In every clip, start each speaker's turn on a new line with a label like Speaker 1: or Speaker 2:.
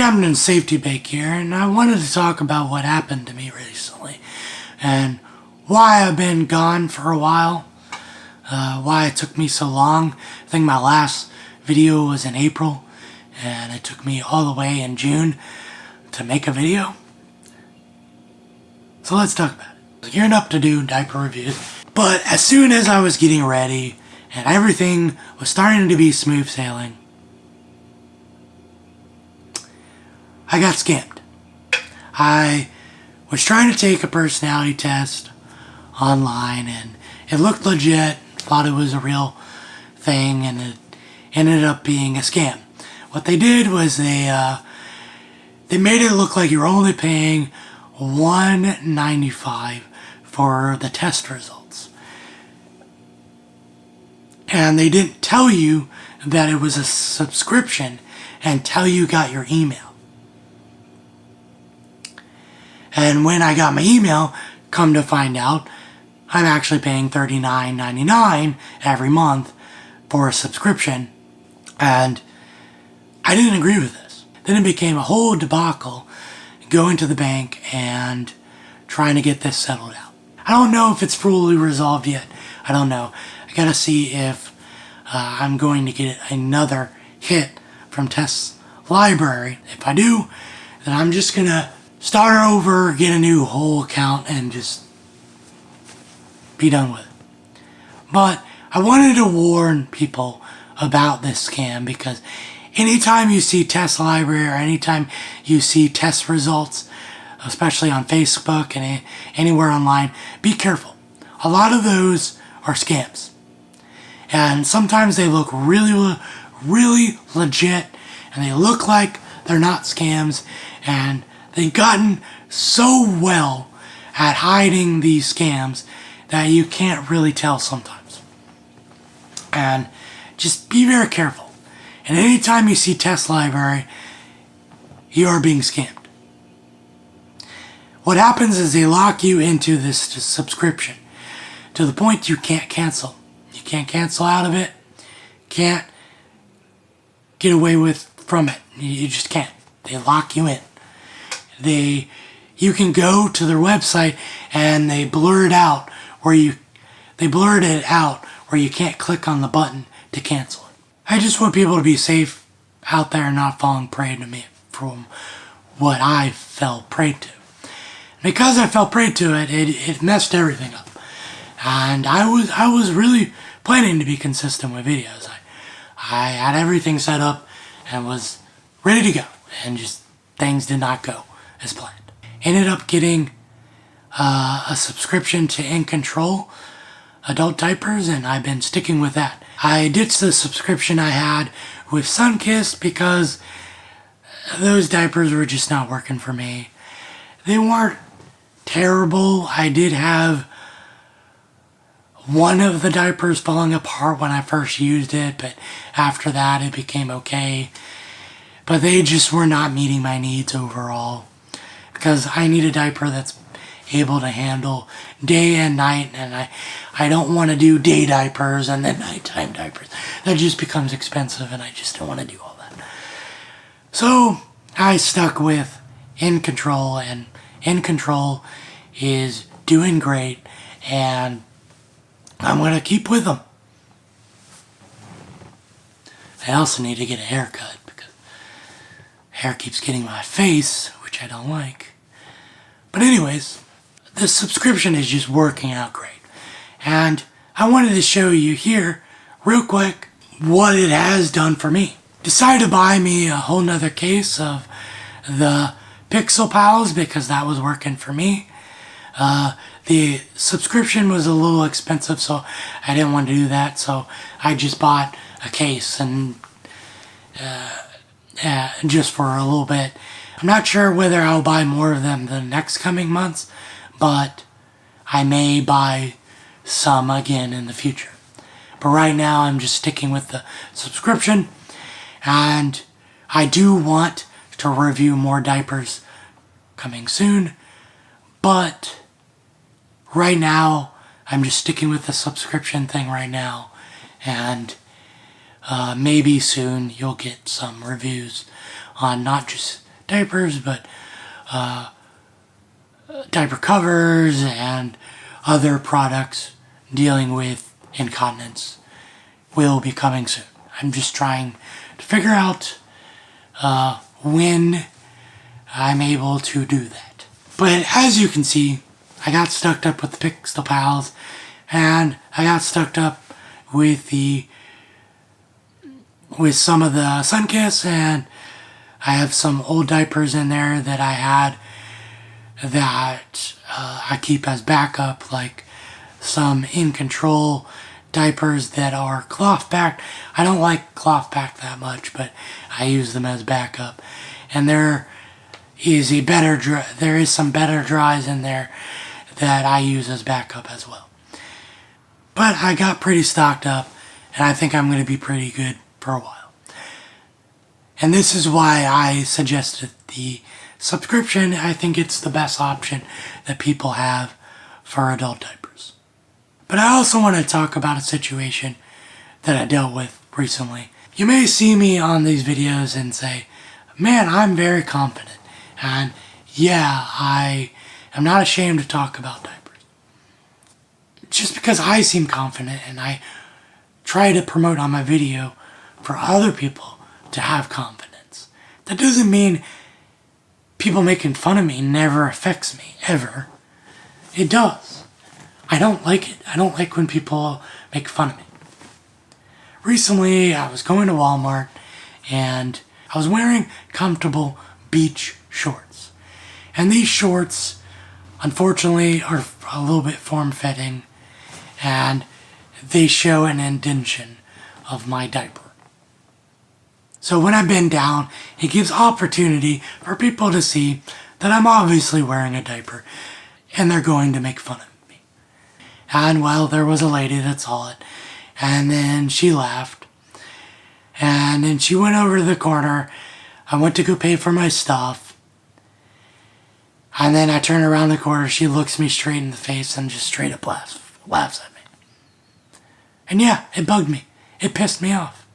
Speaker 1: Captain Safety Bake here, and I wanted to talk about what happened to me recently and why I've been gone for a while, why it took me so long. I think my last video was in April, and it took me all the way in June to make a video. So let's talk about it. I was gearing up to do diaper reviews, but as soon as I was getting ready and everything was starting to be smooth sailing, I got scammed. I was trying to take a personality test online and it looked legit, thought it was a real thing, and it ended up being a scam. What they did was they made it look like you were only paying $1.95 for the test results. And they didn't tell you that it was a subscription until you got your email. And when I got my email, come to find out, I'm actually paying $39.99 every month for a subscription. And I didn't agree with this. Then it became a whole debacle going to the bank and trying to get this settled out. I don't know if it's fully resolved yet. I don't know. I gotta see if I'm going to get another hit from Test's library. If I do, then I'm just gonna start over, get a new whole account, and just be done with it. But I wanted to warn people about this scam because anytime you see Test Library or anytime you see test results, especially on Facebook and anywhere online, be careful. A lot of those are scams. And sometimes they look really, really legit, and they look like they're not scams, and they've gotten so well at hiding these scams that you can't really tell sometimes. And just be very careful. And anytime you see Test Library, you are being scammed. What happens is they lock you into this subscription to the point you can't cancel. You can't cancel out of it. Can't get away from it. You just can't. They lock you in. You can go to their website and they blur it out where you can't click on the button to cancel it. I just want people to be safe out there and not falling prey to me from what I fell prey to. Because I fell prey to it, it messed everything up. And I was really planning to be consistent with videos. I had everything set up and was ready to go, and just things did not go as planned. Ended up getting a subscription to In Control adult diapers, and I've been sticking with that. I ditched the subscription I had with Sunkist because those diapers were just not working for me. They weren't terrible. I did have one of the diapers falling apart when I first used it, but after that it became okay. But they just were not meeting my needs overall, because I need a diaper that's able to handle day and night, and I don't want to do day diapers and then nighttime diapers. That just becomes expensive, and I just don't want to do all that. So I stuck with In Control, and In Control is doing great, and I'm going to keep with them. I also need to get a haircut because hair keeps getting my face, which I don't like. But anyways, the subscription is just working out great. And I wanted to show you here, real quick, what it has done for me. Decided to buy me a whole nother case of the Pixel Pals because that was working for me. The subscription was a little expensive, so I didn't want to do that, so I just bought a case and just for a little bit. I'm not sure whether I'll buy more of them the next coming months, but I may buy some again in the future. But right now I'm just sticking with the subscription, and I do want to review more diapers coming soon, but right now I'm just sticking with the subscription thing right now, and maybe soon you'll get some reviews on not just diapers, but diaper covers and other products dealing with incontinence will be coming soon. I'm just trying to figure out when I'm able to do that. But as you can see, I got stuck up with the Pixel Pals, and I got stuck up with some of the Sunkiss, and I have some old diapers in there that I had that I keep as backup, like some In Control diapers that are cloth packed. I don't like cloth packed that much, but I use them as backup. And there is some better dries in there that I use as backup as well. But I got pretty stocked up, and I think I'm going to be pretty good for a while. And this is why I suggested the subscription. I think it's the best option that people have for adult diapers. But I also want to talk about a situation that I dealt with recently. You may see me on these videos and say, man, I'm very confident. And yeah, I am not ashamed to talk about diapers. Just because I seem confident and I try to promote on my video for other people to have confidence, that doesn't mean people making fun of me never affects me, ever. It does. I don't like it. I don't like when people make fun of me. Recently, I was going to Walmart and I was wearing comfortable beach shorts. And these shorts, unfortunately, are a little bit form-fitting, and they show an indentation of my diaper. So when I bend down, it gives opportunity for people to see that I'm obviously wearing a diaper, and they're going to make fun of me. And well, there was a lady that saw it, and then she laughed, and then she went over to the corner. I went to go pay for my stuff, and then I turn around the corner, she looks me straight in the face and just straight up laughs at me. And yeah, it bugged me. It pissed me off.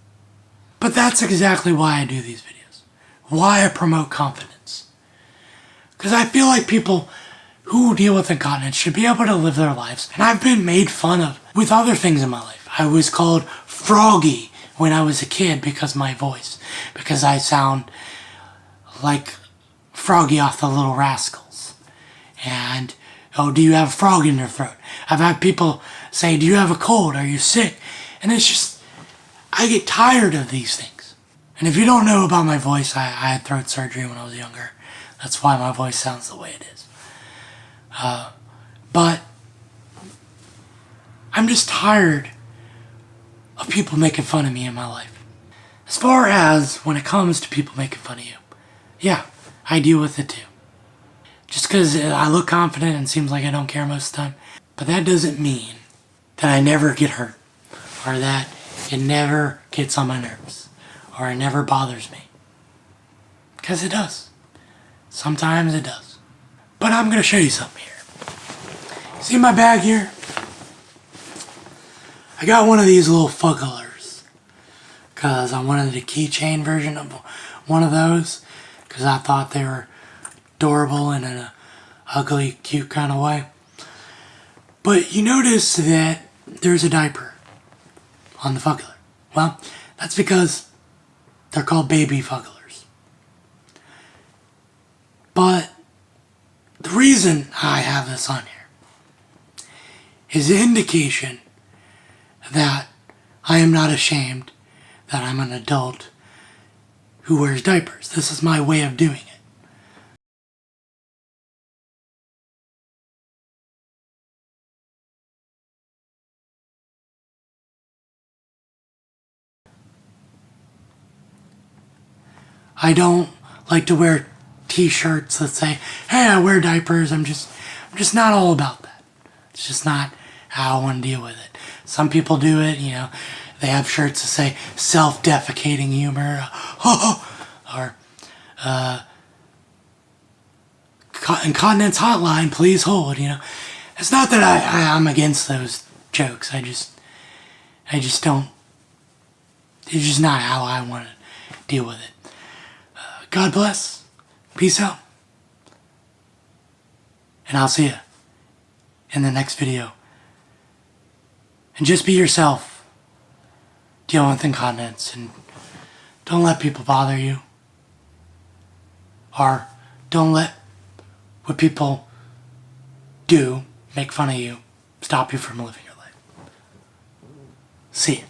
Speaker 1: But that's exactly why I do these videos. Why I promote confidence. Because I feel like people who deal with incontinence should be able to live their lives. And I've been made fun of with other things in my life. I was called Froggy when I was a kid because of my voice. Because I sound like Froggy off the Little Rascals. And, oh, do you have a frog in your throat? I've had people say, do you have a cold? Are you sick? And it's just, I get tired of these things. And if you don't know about my voice, I had throat surgery when I was younger. That's why my voice sounds the way it is. But I'm just tired of people making fun of me in my life. As far as when it comes to people making fun of you, yeah, I deal with it too. Just because I look confident and seems like I don't care most of the time. But that doesn't mean that I never get hurt, or that it never gets on my nerves, or it never bothers me. Because it does. Sometimes it does. But I'm going to show you something here. See my bag here? I got one of these little fugglers because I wanted the keychain version of one of those, because I thought they were adorable in an ugly, cute kind of way. But you notice that there's a diaper on the fuggler. Well, that's because they're called baby fugglers. But the reason I have this on here is an indication that I am not ashamed that I'm an adult who wears diapers. This is my way of doing it. I don't like to wear t-shirts that say, hey, I wear diapers. I'm just not all about that. It's just not how I want to deal with it. Some people do it, you know, they have shirts that say self-defecating humor, or incontinence hotline, please hold, you know. It's not that I'm against those jokes. I just don't, it's just not how I want to deal with it. God bless. Peace out. And I'll see you in the next video. And just be yourself. Deal with incontinence and don't let people bother you. Or don't let what people do make fun of you, stop you from living your life. See you.